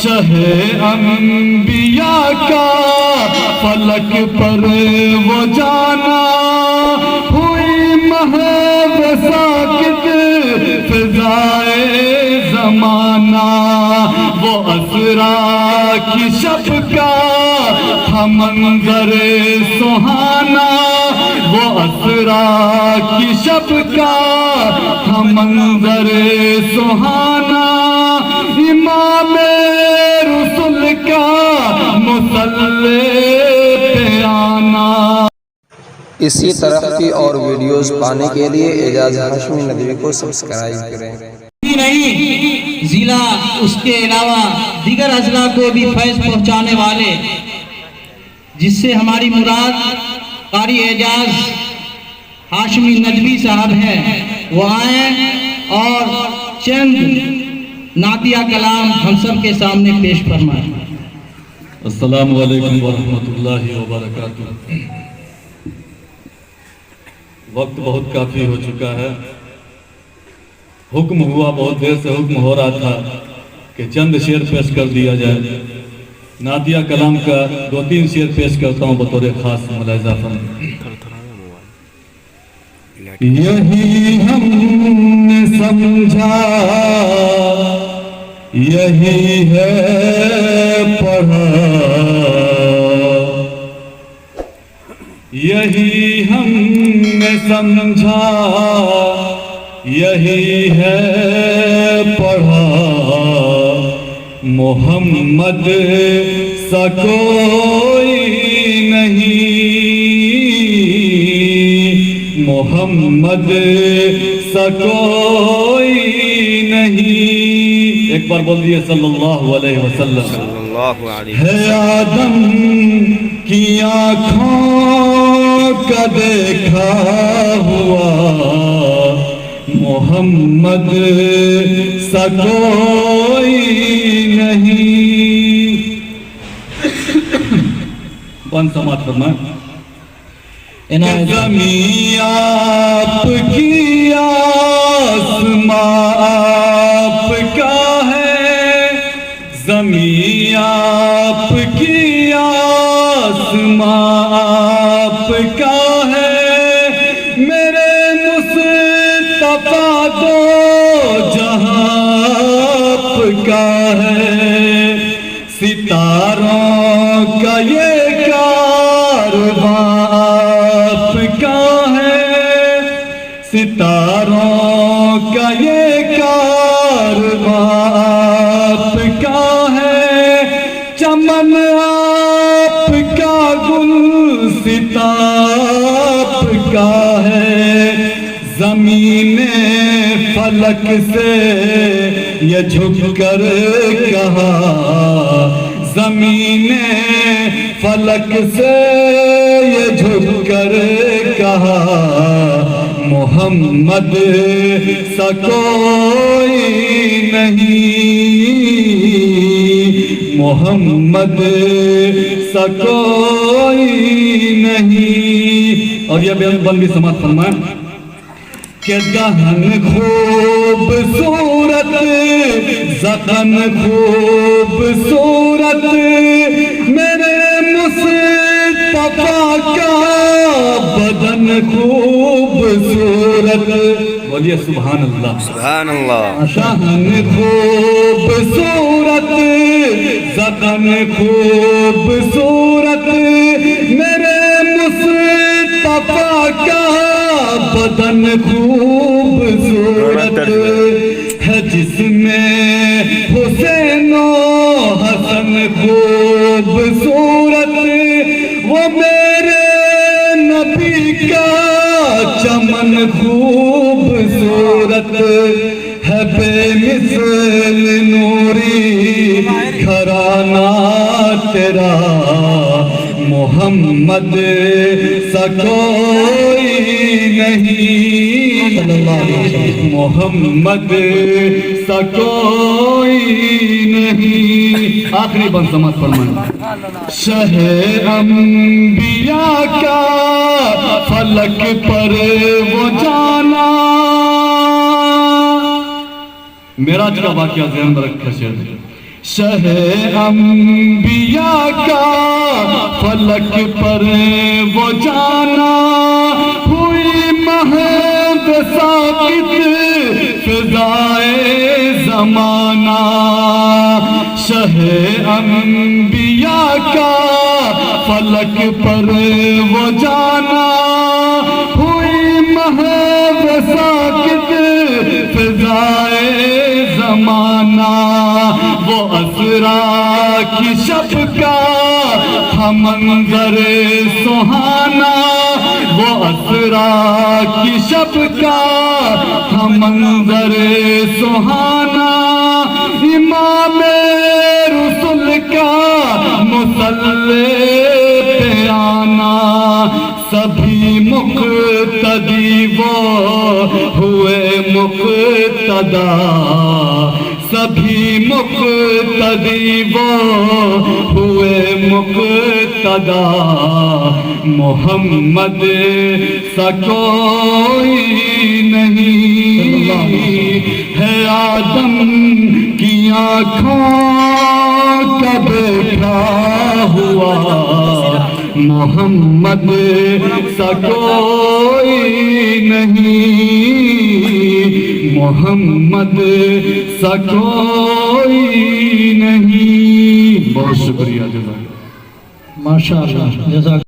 شہ انبیاء کا فلک پر وہ جانا، ہوئی محو ساکت فضائے زمانہ، وہ اسرا کی شب کا تھا منظر سہانا، وہ اسرا کی شب کا تھا منظر سہانا، امام رسول کا مصلی پہ آنا۔ اسی طرح کی اور ویڈیوز پانے کے لیے اعجاز ہاشمی ندوی کو سبسکرائب کریں۔ نہیں ضلع اس کے علاوہ دیگر اضلاع کو بھی فیض پہنچانے والے، جس سے ہماری مراد قاری اعجاز ہاشمی ندوی صاحب ہیں، وہ آئیں اور چند نعتیہ کلام ہم سب کے سامنے پیش فرمائیں۔ السلام علیکم ورحمۃ اللہ وبرکاتہ۔ وقت بہت کافی ہو چکا ہے، حکم ہوا، بہت دیر سے حکم ہو رہا تھا کہ چند شعر پیش کر دیا جائے۔ نعتیہ کلام کا 2-3 شعر پیش کرتا ہوں بطور خاص ملاحظہ فرمائیں۔ یہی ہم نے سمجھا، یہی ہے پڑھا، یہی ہم نے سمجھا، یہی ہے پڑھا، محمد سا کوئی نہیں، محمد سا کوئی نہیں۔ ایک بار بول دیے صلی اللہ علیہ وسلم۔ ہے آدم کی آنکھوں کا دیکھا ہوا، محمد سا کوئی نہیں۔ بند سماعت فرمائیں۔ زمین آپ کی، آسمان آپ کا ہے، زمین آپ کی، آسمان آپ کا ہے، میرے مصطفیٰ دو جہاں آپ کا ہے، ستاروں کا یہ کارواں آپ کا ہے، ستاروں کا یہ کارواں آپ کا ہے، چمن آپ کا، گلستاں آپ کا ہے، زمین فلک سے یہ جھک کر کہا، زمین فلک سے یہ جھک کر کہا، محمد سا کوئی نہیں، محمد سا کوئی نہیں۔ اور یہ بند بھی سماعت فرمائیں کہ دہن خوبصورت، زخم خوبصورت، میرے مصطفیٰ کا بدن خوبصورت، بولیے سبحان اللہ، سبحان اللہ۔ شہن خوبصورت، زخم خوبصورت، میرے مصطفیٰ کا بدن خوبصورت ہے، جس میں حسین و حسن خوبصورت، وہ میرے نبی کا چمن خوبصورت ہے، بے مثل نوری گھرانہ تیرا، محمد سا کوئی نہیں، محمد سا کوئی نہیں۔ آخری بند سماعت فرمائیں۔ شہ انبیاء کا فلک پر وہ جانا، معراج کا واقعہ ذہن میں رکھا شعر، شہ انبیاء کا فلک پر وہ جانا، ہوئی مہد ساکت فضائے زمانہ، شہ انبیاء کا فلک پر وہ جانا، ہوئی مہد ساکت فضائے زمانہ، وہ اسرا کی شب کا تھا منظر سہانا، وہ اسرا کی شب کا تھا منظر سہانا، امام رسول کا مصلی پہ آنا، سبھی مقتدی وہ ہوئے مقتدا، سبھی مقتدی وہ ہوئے مقتدا، محمد سا کوئی نہیں ہے، آدم کی آنکھوں کا دیکھا ہوا، محمد سا کوئی نہیں، محمد سا کوئی نہیں۔ بہت شکریہ جزاک اللہ، ماشاءاللہ، جزاک